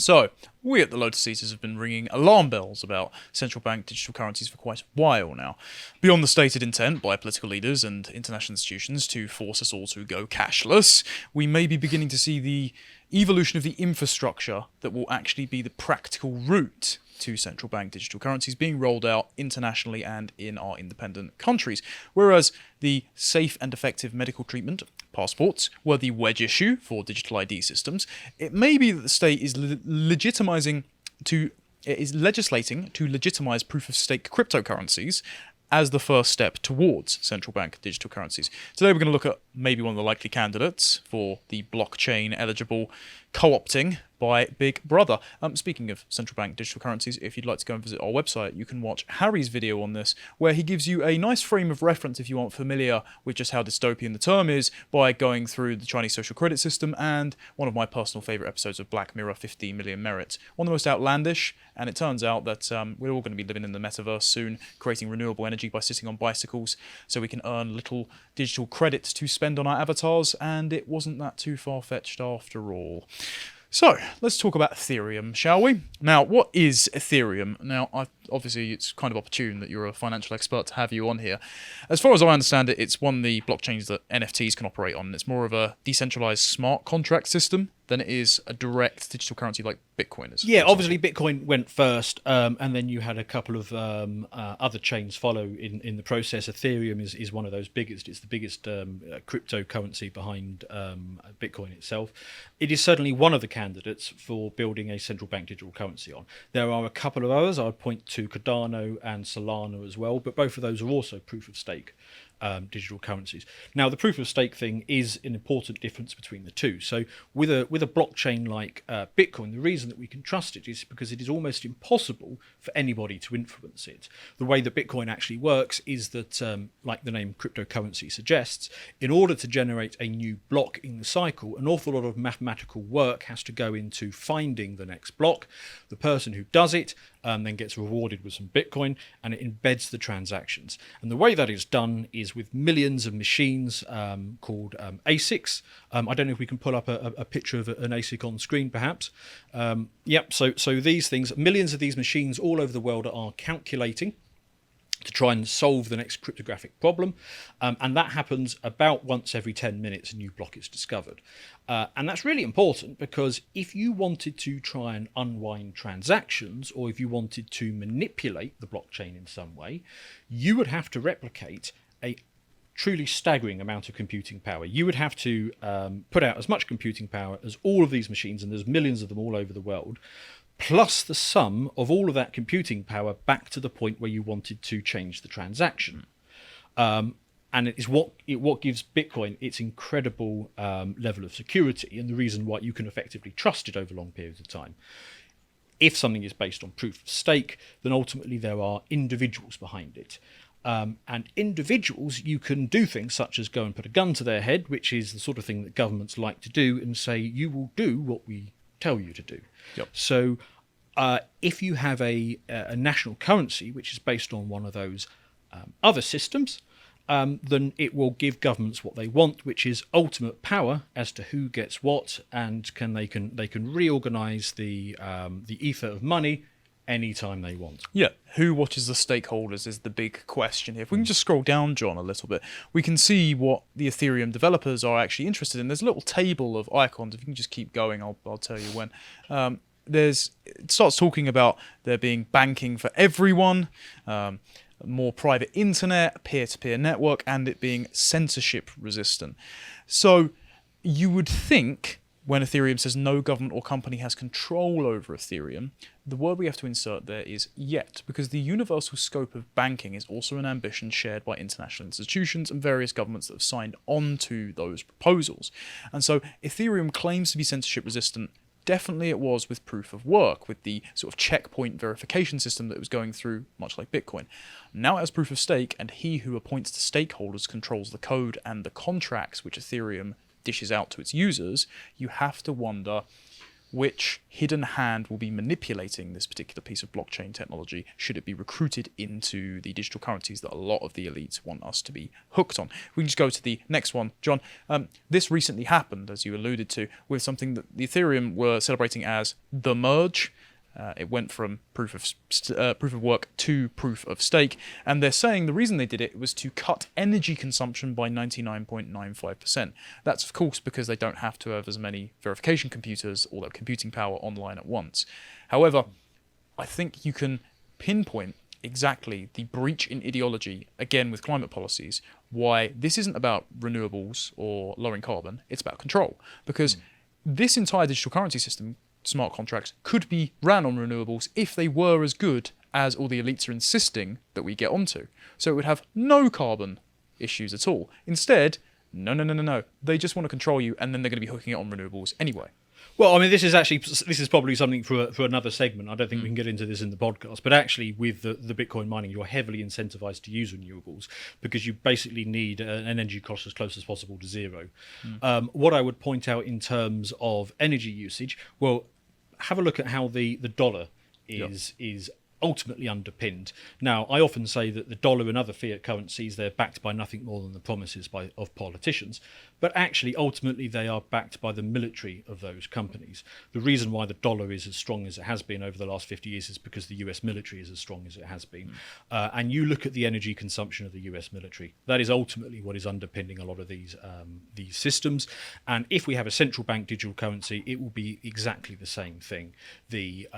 So, we at the Lotus Eaters have been ringing alarm bells about central bank digital currencies for quite a while now. Beyond the stated intent by political leaders and international institutions to force us all to go cashless, we may be beginning to see the evolution of the infrastructure that will actually be the practical route to central bank digital currencies being rolled out internationally and in our independent countries. Whereas the safe and effective medical treatment, passports, were the wedge issue for digital ID systems, it may be that the state is legislating to legitimize proof-of-stake cryptocurrencies as the first step towards central bank digital currencies. Today we're going to look at maybe one of the likely candidates for the blockchain-eligible co-opting by Big Brother. Speaking of central bank digital currencies, if you'd like to go and visit our website, you can watch Harry's video on this, where he gives you a nice frame of reference if you aren't familiar with just how dystopian the term is, by going through the Chinese social credit system and one of my personal favourite episodes of Black Mirror, 15 Million Merits. One of the most outlandish, and it turns out that we're all going to be living in the metaverse soon, creating renewable energy by sitting on bicycles so we can earn little digital credits to spend on our avatars, and it wasn't that too far-fetched after all. So, let's talk about Ethereum, shall we? Now, what is Ethereum? Now, obviously, it's kind of opportune that you're a financial expert to have you on here. As far as I understand it, it's one of the blockchains that NFTs can operate on. It's more of a decentralized smart contract system than it is a direct digital currency like Bitcoin is. Yeah, obviously Bitcoin went first, and then you had a couple of other chains follow in the process. Ethereum is one of those biggest. It's the biggest cryptocurrency behind Bitcoin itself. It is certainly one of the candidates for building a central bank digital currency on. There are a couple of others. I'd point to Cardano and Solana as well, but both of those are also proof of stake digital currencies. Now, the proof of stake thing is an important difference between the two. So with a blockchain like Bitcoin, the reason that we can trust it is because it is almost impossible for anybody to influence it. The way that Bitcoin actually works is that, like the name cryptocurrency suggests, in order to generate a new block in the cycle, an awful lot of mathematical work has to go into finding the next block. The person who does it then gets rewarded with some Bitcoin, and it embeds the transactions. And the way that is done is with millions of machines called ASICs. I don't know if we can pull up a picture of an ASIC on screen, perhaps. So these things, millions of these machines all over the world are calculating to try and solve the next cryptographic problem. And that happens about once every 10 minutes, a new block is discovered. And that's really important because if you wanted to try and unwind transactions, or if you wanted to manipulate the blockchain in some way, you would have to replicate a truly staggering amount of computing power. You would have to put out as much computing power as all of these machines, and there's millions of them all over the world, plus the sum of all of that computing power back to the point where you wanted to change the transaction. And it is what gives Bitcoin its incredible level of security, and the reason why you can effectively trust it over long periods of time. If something is based on proof of stake, then ultimately there are individuals behind it. And individuals, you can do things such as go and put a gun to their head, which is the sort of thing that governments like to do, and say, you will do what we tell you to do. Yep. So if you have a national currency which is based on one of those other systems, then it will give governments what they want, which is ultimate power as to who gets what, and they can reorganize the ether of money anytime they want. Yeah, who watches the stakeholders is the big question here. If we can just scroll down, John, a little bit, we can see what the Ethereum developers are actually interested in. There's a little table of icons. If you can just keep going, I'll tell you when. It starts talking about there being banking for everyone, more private internet, peer-to-peer network, and it being censorship resistant. So you would think, when Ethereum says no government or company has control over Ethereum, the word we have to insert there is yet, because the universal scope of banking is also an ambition shared by international institutions and various governments that have signed on to those proposals. And so Ethereum claims to be censorship resistant. Definitely it was with proof of work, with the sort of checkpoint verification system that it was going through, much like Bitcoin. Now it has proof of stake, and he who appoints the stakeholders controls the code and the contracts which Ethereum dishes out to its users. You have to wonder, which hidden hand will be manipulating this particular piece of blockchain technology should it be recruited into the digital currencies that a lot of the elites want us to be hooked on. We can just go to the next one, John. This recently happened, as you alluded to, with something that the Ethereum were celebrating as the merge. It went from proof of work to proof of stake, and they're saying the reason they did it was to cut energy consumption by 99.95%. That's of course because they don't have to have as many verification computers or their computing power online at once. However, I think you can pinpoint exactly the breach in ideology, again with climate policies, why this isn't about renewables or lowering carbon, it's about control. Because this entire digital currency system, smart contracts, could be ran on renewables if they were as good as all the elites are insisting that we get onto. So it would have no carbon issues at all. Instead, no. They just want to control you, and then they're going to be hooking it on renewables anyway. Well, I mean, this is probably something for another segment. I don't think we can get into this in the podcast. But actually, with the Bitcoin mining, you're heavily incentivized to use renewables because you basically need an energy cost as close as possible to zero. What I would point out in terms of energy usage, well, have a look at how the dollar is ultimately underpinned. Now, I often say that the dollar and other fiat currencies, they're backed by nothing more than the promises of politicians, but actually, ultimately, they are backed by the military of those companies. The reason why the dollar is as strong as it has been over the last 50 years is because the US military is as strong as it has been. And you look at the energy consumption of the US military. That is ultimately what is underpinning a lot of these systems. And if we have a central bank digital currency, it will be exactly the same thing. The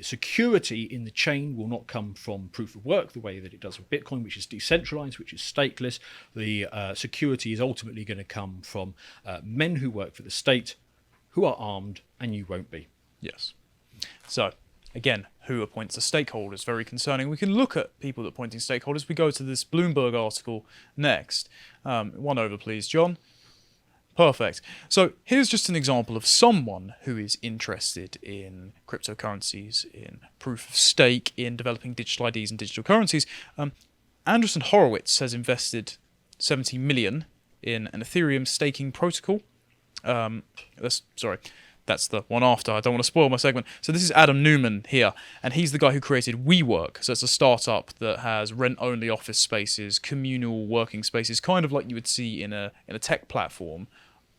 security in the chain will not come from proof of work the way that it does with Bitcoin, which is decentralized, which is stateless. The security is ultimately going to come from men who work for the state, who are armed, and you won't be. Yes. So, again, who appoints the stakeholders? Very concerning. We can look at people that are appointing stakeholders. We go to this Bloomberg article next. One over, please, John. Perfect. So here's just an example of someone who is interested in cryptocurrencies, in proof of stake, in developing digital IDs and digital currencies. Andreessen Horowitz has invested 70 million in an Ethereum staking protocol. That's the one after. I don't want to spoil my segment. So this is Adam Newman here, and he's the guy who created WeWork. So it's a startup that has rent-only office spaces, communal working spaces, kind of like you would see in a tech platform,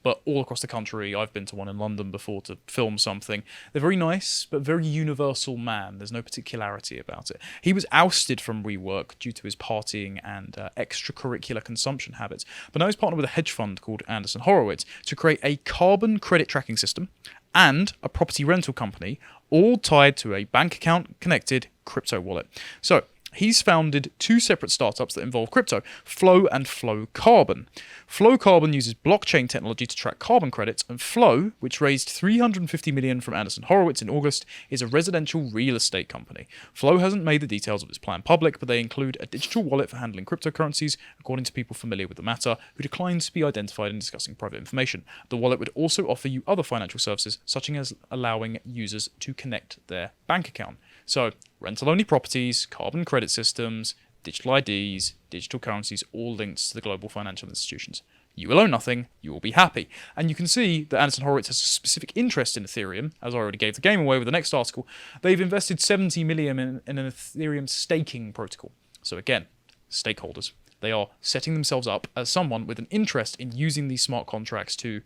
but all across the country. I've been to one in London before to film something. They're very nice, but very universal man. There's no particularity about it. He was ousted from WeWork due to his partying and extracurricular consumption habits. But now he's partnered with a hedge fund called Andreessen Horowitz to create a carbon credit tracking system and a property rental company, all tied to a bank account connected crypto wallet. So he's founded two separate startups that involve crypto, Flow and Flow Carbon. Flow Carbon uses blockchain technology to track carbon credits, and Flow, which raised $350 million from Andreessen Horowitz in August, is a residential real estate company. Flow hasn't made the details of its plan public, but they include a digital wallet for handling cryptocurrencies, according to people familiar with the matter, who declined to be identified in discussing private information. The wallet would also offer you other financial services, such as allowing users to connect their bank account. So, rental-only properties, carbon credit systems, digital IDs, digital currencies, all linked to the global financial institutions. You will own nothing, you will be happy. And you can see that Andreessen Horowitz has a specific interest in Ethereum, as I already gave the game away with the next article. They've invested 70 million in an Ethereum staking protocol. So again, stakeholders. They are setting themselves up as someone with an interest in using these smart contracts to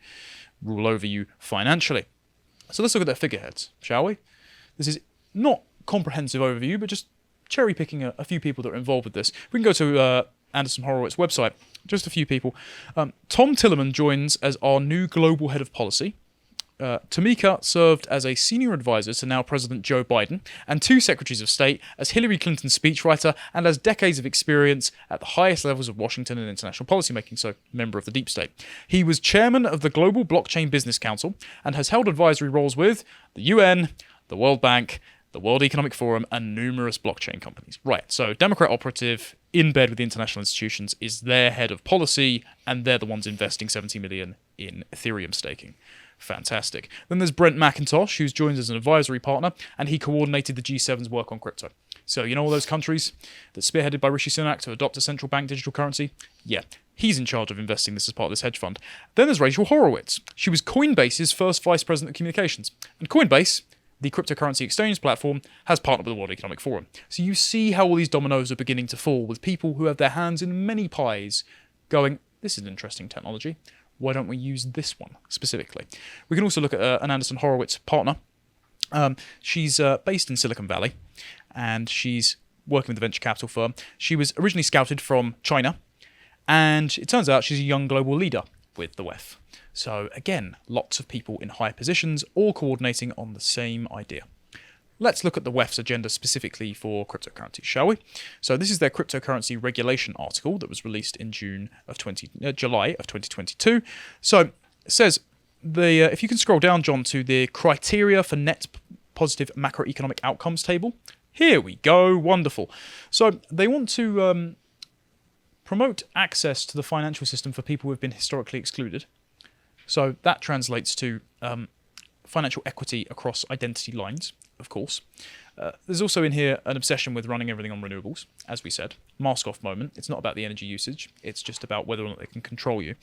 rule over you financially. So let's look at their figureheads, shall we? This is not comprehensive overview, but just cherry picking a few people that are involved with this. We can go to Andreessen Horowitz website, just a few people. Tom Tillerman joins as our new global head of policy. Tamika served as a senior advisor to now President Joe Biden and two secretaries of state, as Hillary Clinton's speechwriter, and has decades of experience at the highest levels of Washington and international policymaking, so member of the deep state. He was chairman of the Global Blockchain Business Council and has held advisory roles with the UN, the World Bank, the World Economic Forum, and numerous blockchain companies. Right, so Democrat operative in bed with the international institutions is their head of policy, and they're the ones investing 70 million in Ethereum staking. Fantastic. Then there's Brent McIntosh, who's joined as an advisory partner, and he coordinated the G7's work on crypto. So you know all those countries that's spearheaded by Rishi Sunak to adopt a central bank digital currency? Yeah, he's in charge of investing this as part of this hedge fund. Then there's Rachel Horowitz. She was Coinbase's first vice president of communications. And Coinbase, the cryptocurrency exchange platform, has partnered with the World Economic Forum. So you see how all these dominoes are beginning to fall with people who have their hands in many pies going, this is an interesting technology. Why don't we use this one specifically? We can also look at an Anderson Horowitz partner. She's based in Silicon Valley, and she's working with the venture capital firm. She was originally scouted from China, and it turns out she's a young global leader with the WEF. So again, lots of people in high positions, all coordinating on the same idea. Let's look at the WEF's agenda specifically for cryptocurrencies, shall we? So this is their cryptocurrency regulation article that was released in July of 2022. So it says, if you can scroll down, John, to the criteria for net positive macroeconomic outcomes table. Here we go, wonderful. So they want to promote access to the financial system for people who have been historically excluded. So that translates to financial equity across identity lines, of course. There's also in here an obsession with running everything on renewables, as we said. Mask off moment. It's not about the energy usage. It's just about whether or not they can control you.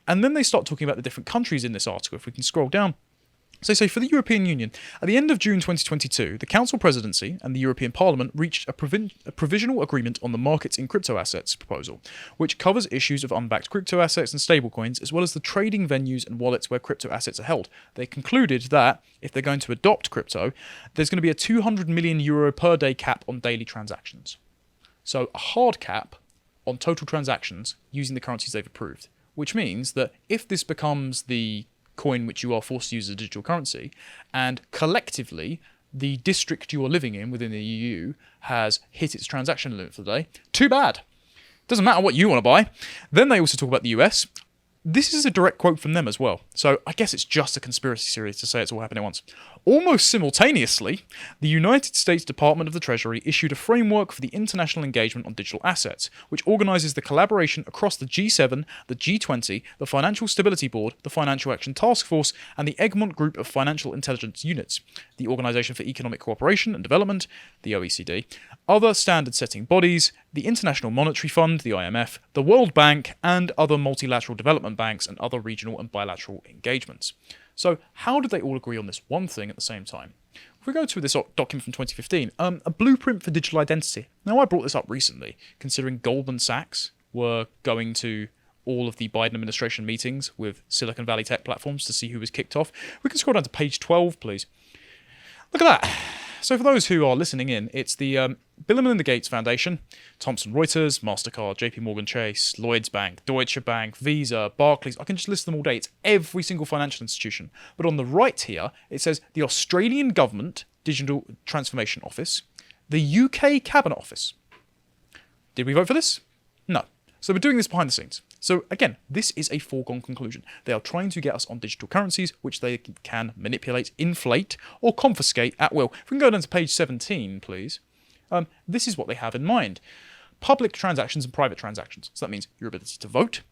And then they start talking about the different countries in this article. If we can scroll down. So they say for the European Union, at the end of June 2022, the Council Presidency and the European Parliament reached a provisional agreement on the markets in crypto assets proposal, which covers issues of unbacked crypto assets and stablecoins, as well as the trading venues and wallets where crypto assets are held. They concluded that if they're going to adopt crypto, there's going to be a €200 million per day cap on daily transactions. So a hard cap on total transactions using the currencies they've approved, which means that if this becomes the coin which you are forced to use as a digital currency, and collectively the district you are living in within the EU has hit its transaction limit for the day, too bad. Doesn't matter what you want to buy. Then they also talk about the US. This is a direct quote from them as well. So I guess it's just a conspiracy theory to say it's all happening at once. Almost simultaneously, the United States Department of the Treasury issued a framework for the international engagement on digital assets, which organizes the collaboration across the G7, the G20, the Financial Stability Board, the Financial Action Task Force, and the Egmont Group of Financial Intelligence Units, the Organization for Economic Cooperation and Development, the OECD, other standard-setting bodies, the International Monetary Fund, the IMF, the World Bank, and other multilateral development banks and other regional and bilateral engagements. So how did they all agree on this one thing at the same time? If we go to this document from 2015, a blueprint for digital identity. Now, I brought this up recently, considering Goldman Sachs were going to all of the Biden administration meetings with Silicon Valley tech platforms to see who was kicked off. We can scroll down to page 12, please. Look at that. So for those who are listening in, it's the Bill and Melinda Gates Foundation, Thomson Reuters, MasterCard, JP Morgan Chase, Lloyds Bank, Deutsche Bank, Visa, Barclays. I can just list them all day. It's every single financial institution. But on the right here, it says the Australian Government Digital Transformation Office, the UK Cabinet Office. Did we vote for this? No. So we're doing this behind the scenes. So again, this is a foregone conclusion. They are trying to get us on digital currencies, which they can manipulate, inflate, or confiscate at will. If we can go down to page 17, please. This is what they have in mind. Public transactions and private transactions. So that means your ability to vote,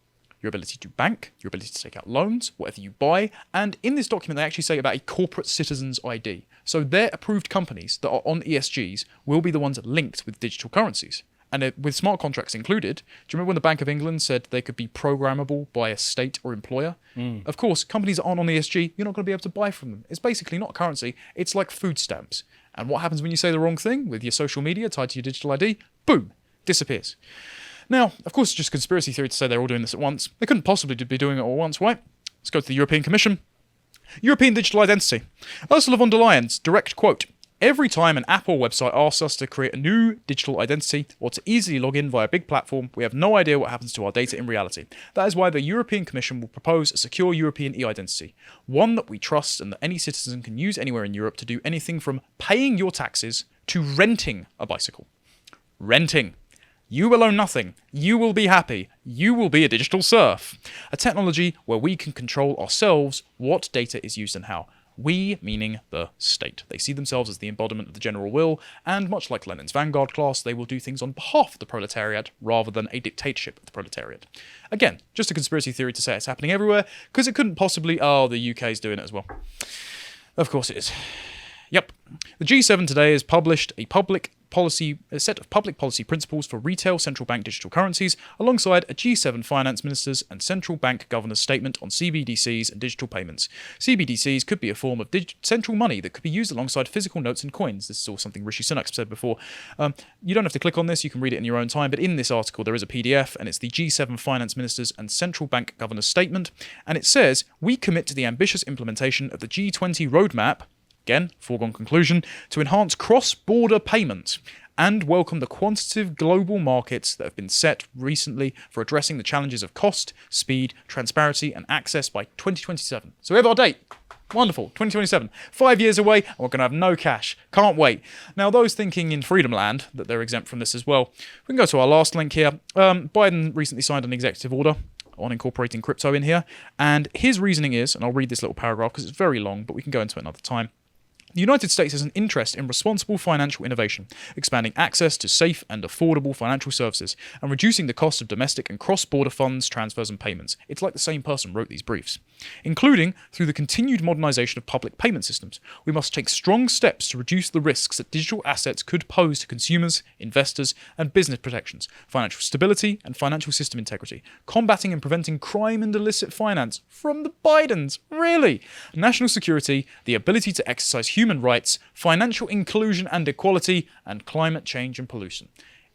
your ability to bank, your ability to take out loans, whatever you buy. And in this document, they actually say about a corporate citizen's ID. So their approved companies that are on ESGs will be the ones linked with digital currencies. And with smart contracts included, do you remember when the Bank of England said they could be programmable by a state or employer? Of course, companies that aren't on ESG, you're not going to be able to buy from them. It's basically not a currency. It's like food stamps. And what happens when you say the wrong thing with your social media tied to your digital ID? Boom, disappears. Now, of course, it's just conspiracy theory to say they're all doing this at once. They couldn't possibly be doing it all at once, right? Let's go to the European Commission. European Digital Identity. Ursula von der Leyen's direct quote. Every time an app or website asks us to create a new digital identity or to easily log in via a big platform, we have no idea what happens to our data in reality. That is why the European Commission will propose a secure European e-identity, one that we trust and that any citizen can use anywhere in Europe to do anything from paying your taxes to renting a bicycle. Renting. You will own nothing. You will be happy. You will be a digital serf. A technology where we can control ourselves what data is used and how. We, meaning the state. They see themselves as the embodiment of the general will, and much like Lenin's vanguard class, they will do things on behalf of the proletariat rather than a dictatorship of the proletariat. Again, just a conspiracy theory to say it's happening everywhere, because it couldn't possibly, the UK's doing it as well. Of course it is. Yep. The G7 today has published a public set of public policy principles for retail central bank digital currencies, alongside a G7 finance ministers and central bank governors statement on CBDCs and digital payments. CBDCs could be a form of central money that could be used alongside physical notes and coins. This is all something Rishi Sunak said before. You don't have to click on this, you can read it in your own time, but in this article there is a PDF, and it's the G7 finance ministers and central bank governors statement, and it says, "We commit to the ambitious implementation of the G20 roadmap," again, foregone conclusion, "to enhance cross-border payments and welcome the quantitative global markets that have been set recently for addressing the challenges of cost, speed, transparency, and access by 2027. So we have our date. Wonderful, 2027. 5 years away, and we're going to have no cash. Can't wait. Now, those thinking in Freedom Land that they're exempt from this as well, we can go to our last link here. Biden recently signed an executive order on incorporating crypto in here, and his reasoning is, and I'll read this little paragraph because it's very long, but we can go into it another time. The United States has an interest in responsible financial innovation, expanding access to safe and affordable financial services, and reducing the cost of domestic and cross-border funds, transfers, and payments. It's like the same person wrote these briefs. Including through the continued modernization of public payment systems. We must take strong steps to reduce the risks that digital assets could pose to consumers, investors, and business protections, financial stability, and financial system integrity, combating and preventing crime and illicit finance from the Bidens, really, national security, the ability to exercise human rights, financial inclusion and equality, and climate change and pollution.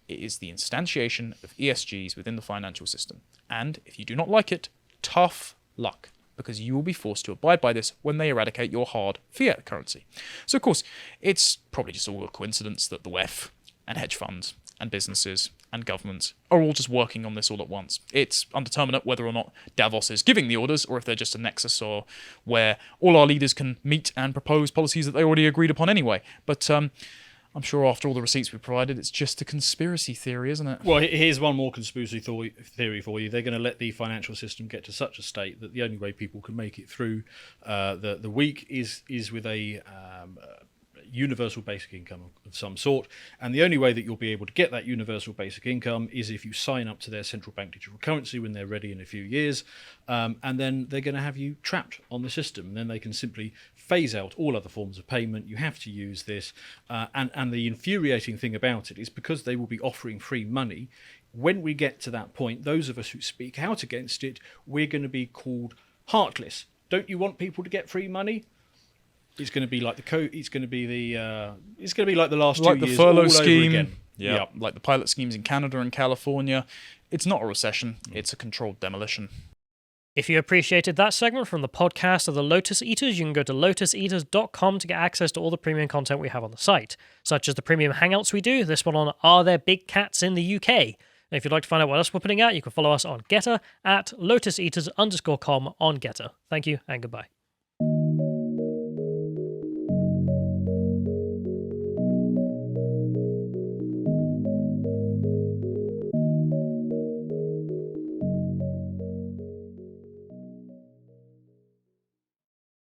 It is the instantiation of ESGs within the financial system. And if you do not like it, tough luck, because you will be forced to abide by this when they eradicate your hard fiat currency. So, of course, it's probably just all a coincidence that the WEF and hedge funds and businesses and governments are all just working on this all at once. It's undeterminate whether or not Davos is giving the orders, or if they're just a nexus, or where all our leaders can meet and propose policies that they already agreed upon anyway. But I'm sure after all the receipts we provided, it's just a conspiracy theory, isn't it? Well, here's one more conspiracy theory for you. They're going to let the financial system get to such a state that the only way people can make it through the week is with a universal basic income of some sort, and the only way that you'll be able to get that universal basic income is if you sign up to their central bank digital currency when they're ready in a few years, and then they're going to have you trapped on the system. And then they can simply phase out all other forms of payment. You have to use this, and the infuriating thing about it is because they will be offering free money. When we get to that point, those of us who speak out against it, we're going to be called heartless. Don't you want people to get free money? It's going to be like it's going to be like the last 2 years, like the furlough all scheme, over again. Yeah, like the pilot schemes in Canada and California. It's not a recession; it's a controlled demolition. If you appreciated that segment from the podcast of the Lotus Eaters, you can go to lotuseaters.com to get access to all the premium content we have on the site, such as the premium hangouts we do. This one on Are There Big Cats in the UK? And if you'd like to find out what else we're putting out, you can follow us on Getter at lotuseaters_com on Getter. Thank you and goodbye.